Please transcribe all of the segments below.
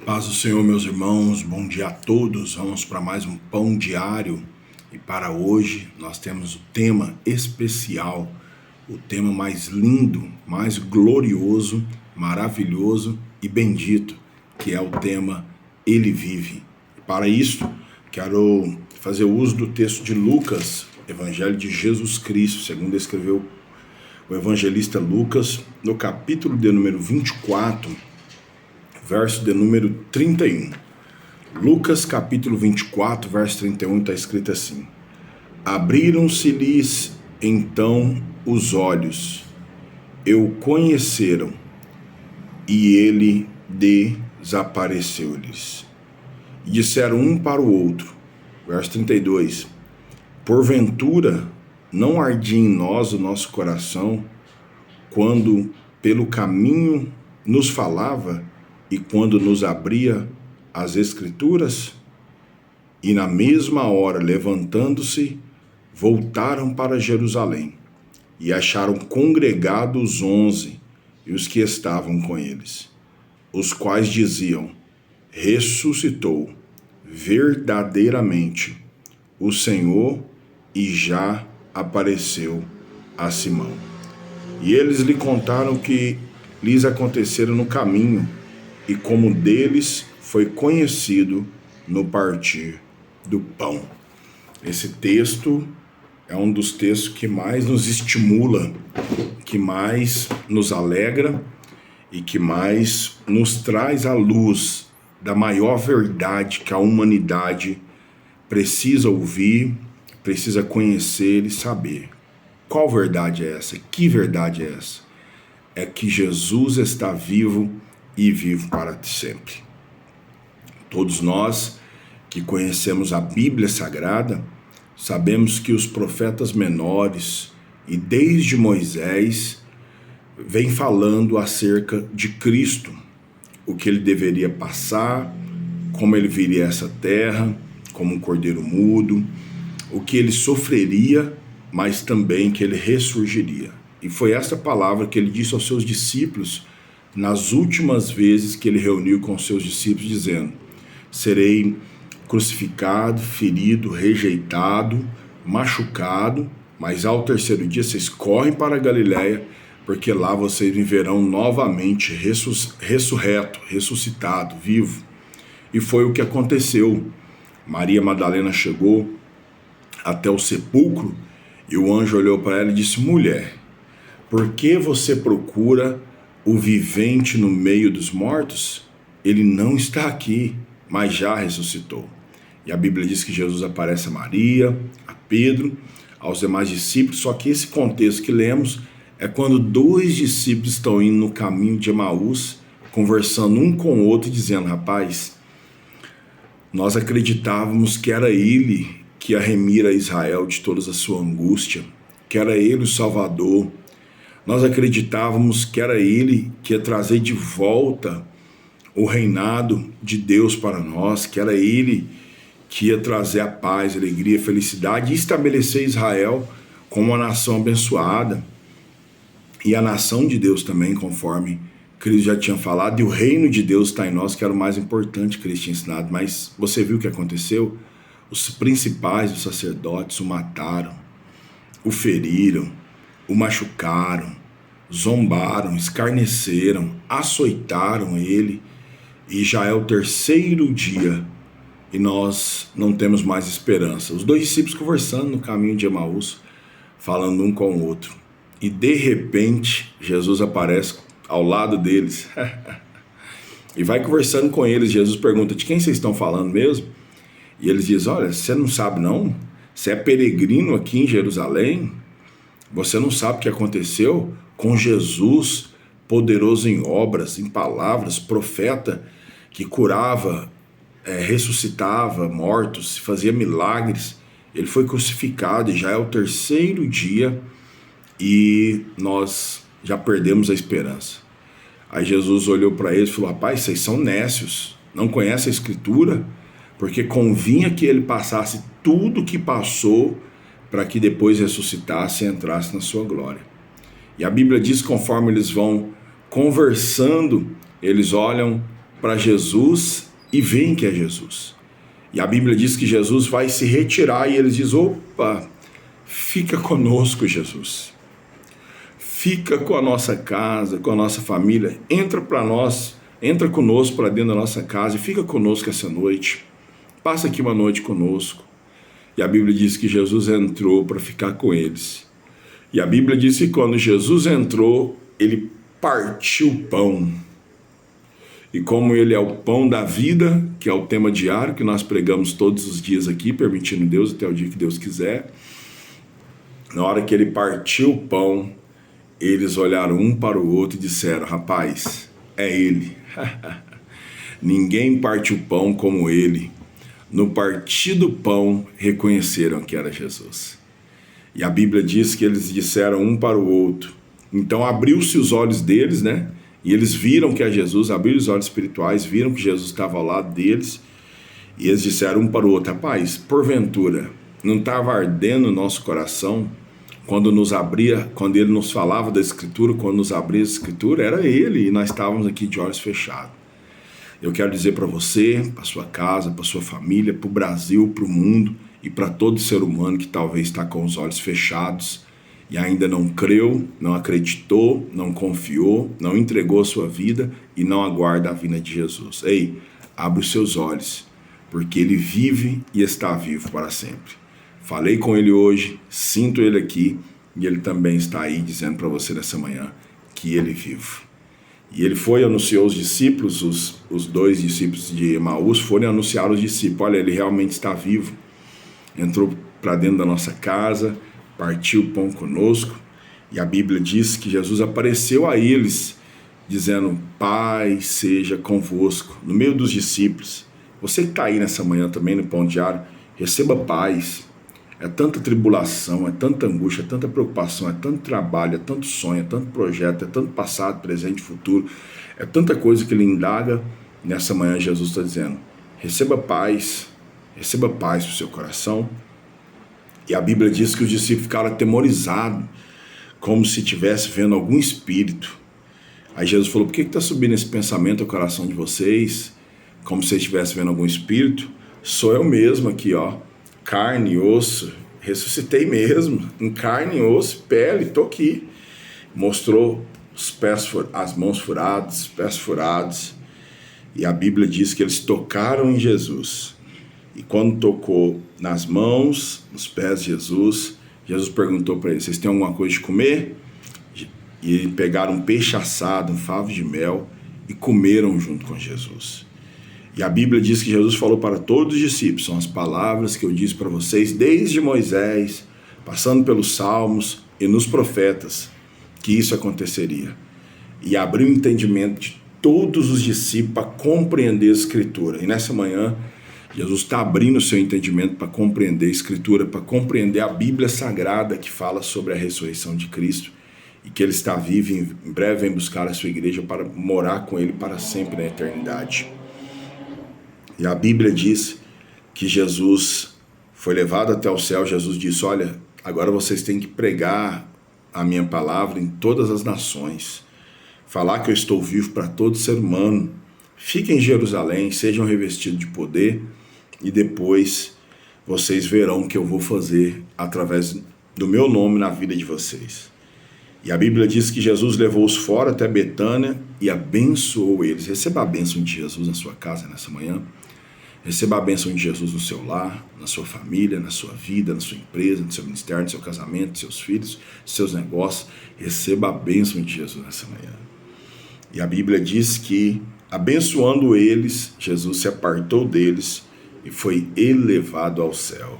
Paz do Senhor, meus irmãos, bom dia a todos. Vamos para mais um Pão Diário e para hoje nós temos o tema especial, o tema mais lindo, mais glorioso, maravilhoso e bendito, que é o tema Ele Vive. Para isso, quero fazer uso do texto de Lucas, Evangelho de Jesus Cristo, segundo escreveu o evangelista Lucas, no capítulo de número 24, verso de número 31. Lucas capítulo 24, verso 31, está escrito assim: Abriram-se-lhes então os olhos, e o conheceram, e ele desapareceu-lhes. E disseram um para o outro, verso 32, porventura não ardia em nós o nosso coração, quando pelo caminho nos falava, e quando nos abria as Escrituras? E na mesma hora, levantando-se, voltaram para Jerusalém, e acharam congregados os 11 e os que estavam com eles, os quais diziam: ressuscitou verdadeiramente o Senhor e já apareceu a Simão. E eles lhe contaram o que lhes acontecera no caminho, e como deles foi conhecido no partir do pão. Esse texto é um dos textos que mais nos estimula, que mais nos alegra e que mais nos traz à luz da maior verdade que a humanidade precisa ouvir, precisa conhecer e saber. Qual verdade é essa? Que verdade é essa? É que Jesus está vivo e vivo para sempre. Todos nós que conhecemos a Bíblia Sagrada, sabemos que os profetas menores e desde Moisés vem falando acerca de Cristo, o que ele deveria passar, como ele viria a essa terra, como um cordeiro mudo, o que ele sofreria, mas também que ele ressurgiria. E foi essa palavra que ele disse aos seus discípulos nas últimas vezes que ele reuniu com seus discípulos, dizendo: serei crucificado, ferido, rejeitado, machucado, mas ao terceiro dia vocês correm para a Galiléia, porque lá vocês me verão novamente ressurreto, ressuscitado, vivo. E foi o que aconteceu. Maria Madalena chegou até o sepulcro e o anjo olhou para ela e disse: mulher, por que você procura o vivente no meio dos mortos? Ele não está aqui, mas já ressuscitou. E a Bíblia diz que Jesus aparece a Maria, a Pedro, aos demais discípulos, só que esse contexto que lemos é quando dois discípulos estão indo no caminho de Emaús, conversando um com o outro, dizendo: rapaz, nós acreditávamos que era ele que ia remir a Israel de toda a sua angústia, que era ele o Salvador. Nós acreditávamos que era ele que ia trazer de volta o reinado de Deus para nós, que era ele que ia trazer a paz, a alegria, a felicidade e estabelecer Israel como uma nação abençoada e a nação de Deus também, conforme Cristo já tinha falado, e o reino de Deus está em nós, que era o mais importante que Cristo tinha ensinado. Mas você viu o que aconteceu? Os principais dos sacerdotes o mataram, o feriram, o machucaram, zombaram, escarneceram, açoitaram ele, e já é o terceiro dia e nós não temos mais esperança. Os dois discípulos conversando no caminho de Emaús, falando um com o outro, e de repente Jesus aparece ao lado deles e vai conversando com eles. Jesus pergunta: de quem vocês estão falando mesmo? E eles dizem: olha, você não sabe não? Você é peregrino aqui em Jerusalém? Você não sabe o que aconteceu com Jesus, poderoso em obras, em palavras, profeta que curava, ressuscitava mortos, fazia milagres. Ele foi crucificado e já é o terceiro dia e nós já perdemos a esperança. Aí Jesus olhou para eles e falou: rapaz, vocês são nécios, não conhecem a Escritura? Porque convinha que ele passasse tudo o que passou para que depois ressuscitasse e entrasse na sua glória. E a Bíblia diz que conforme eles vão conversando, eles olham para Jesus e veem que é Jesus. E a Bíblia diz que Jesus vai se retirar e eles dizem: opa, fica conosco, Jesus. Fica com a nossa casa, com a nossa família. Entra conosco para dentro da nossa casa e fica conosco essa noite. Passa aqui uma noite conosco. E a Bíblia diz que Jesus entrou para ficar com eles. E a Bíblia diz que quando Jesus entrou, ele partiu o pão. E como ele é o pão da vida, que é o tema diário que nós pregamos todos os dias aqui, permitindo Deus até o dia que Deus quiser, na hora que ele partiu o pão, eles olharam um para o outro e disseram: rapaz, é ele. Ninguém parte o pão como ele. No partir do pão, reconheceram que era Jesus. E a Bíblia diz que eles disseram um para o outro. Então abriu-se os olhos deles, né? E eles viram que é Jesus, abriram os olhos espirituais, viram que Jesus estava ao lado deles. E eles disseram um para o outro: rapaz, porventura, não estava ardendo o nosso coração quando ele nos falava da Escritura, quando nos abria a Escritura? Era ele, e nós estávamos aqui de olhos fechados. Eu quero dizer para você, para sua casa, para sua família, para o Brasil, para o mundo e para todo ser humano que talvez está com os olhos fechados e ainda não creu, não acreditou, não confiou, não entregou a sua vida e não aguarda a vinda de Jesus. Ei, abre os seus olhos, porque ele vive e está vivo para sempre. Falei com ele hoje, sinto ele aqui e ele também está aí dizendo para você nessa manhã que ele vive. E ele foi e anunciou os discípulos, os 2 discípulos de Emaús foram anunciar aos discípulos: olha, ele realmente está vivo. Entrou para dentro da nossa casa, partiu o pão conosco. E a Bíblia diz que Jesus apareceu a eles, dizendo: Pai seja convosco, no meio dos discípulos. Você que está aí nessa manhã também no Pão Diário, receba paz. É tanta tribulação, é tanta angústia, é tanta preocupação, é tanto trabalho, é tanto sonho, é tanto projeto, é tanto passado, presente e futuro. É tanta coisa que ele indaga. Nessa manhã Jesus está dizendo: receba paz para o seu coração. E a Bíblia diz que os discípulos ficaram atemorizados, como se estivesse vendo algum espírito. Aí Jesus falou: por que está subindo esse pensamento ao coração de vocês? Como se estivesse vendo algum espírito? Sou eu mesmo aqui, ó. Carne e osso, ressuscitei mesmo, em carne e osso, pele, estou aqui. Mostrou as mãos furadas, os pés furados, e a Bíblia diz que eles tocaram em Jesus, e quando tocou nas mãos, nos pés de Jesus, Jesus perguntou para eles: vocês têm alguma coisa de comer? E pegaram um peixe assado, um favo de mel, e comeram junto com Jesus. E a Bíblia diz que Jesus falou para todos os discípulos: são as palavras que eu disse para vocês desde Moisés, passando pelos Salmos e nos profetas, que isso aconteceria. E abriu o entendimento de todos os discípulos para compreender a Escritura. E nessa manhã, Jesus está abrindo o seu entendimento para compreender a Escritura, para compreender a Bíblia Sagrada que fala sobre a ressurreição de Cristo e que ele está vivo e em breve vem buscar a sua igreja para morar com ele para sempre na eternidade. E a Bíblia diz que Jesus foi levado até o céu. Jesus disse: olha, agora vocês têm que pregar a minha palavra em todas as nações, falar que eu estou vivo para todo ser humano. Fiquem em Jerusalém, sejam revestidos de poder, e depois vocês verão o que eu vou fazer através do meu nome na vida de vocês. E a Bíblia diz que Jesus levou-os fora até Betânia e abençoou eles. Receba a bênção de Jesus na sua casa nessa manhã. Receba a bênção de Jesus no seu lar, na sua família, na sua vida, na sua empresa, no seu ministério, no seu casamento, nos seus filhos, nos seus negócios. Receba a bênção de Jesus nessa manhã. E a Bíblia diz que, abençoando eles, Jesus se apartou deles e foi elevado ao céu.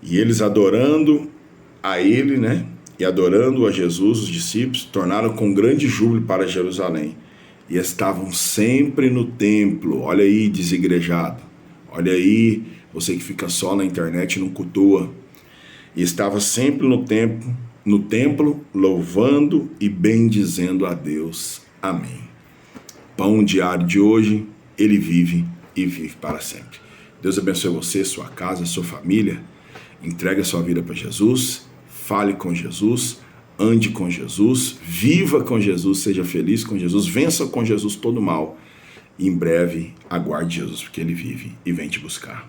E eles, adorando a ele, né? E adorando a Jesus, os discípulos tornaram com grande júbilo para Jerusalém. E estavam sempre no templo. Olha aí, desigrejado. Olha aí, você que fica só na internet e não cultua. E estava sempre no templo, louvando e bendizendo a Deus. Amém. Pão diário de hoje, ele vive e vive para sempre. Deus abençoe você, sua casa, sua família. Entregue a sua vida para Jesus. Fale com Jesus. Ande com Jesus, viva com Jesus, seja feliz com Jesus, vença com Jesus todo mal E em breve, aguarde Jesus, porque ele vive e vem te buscar.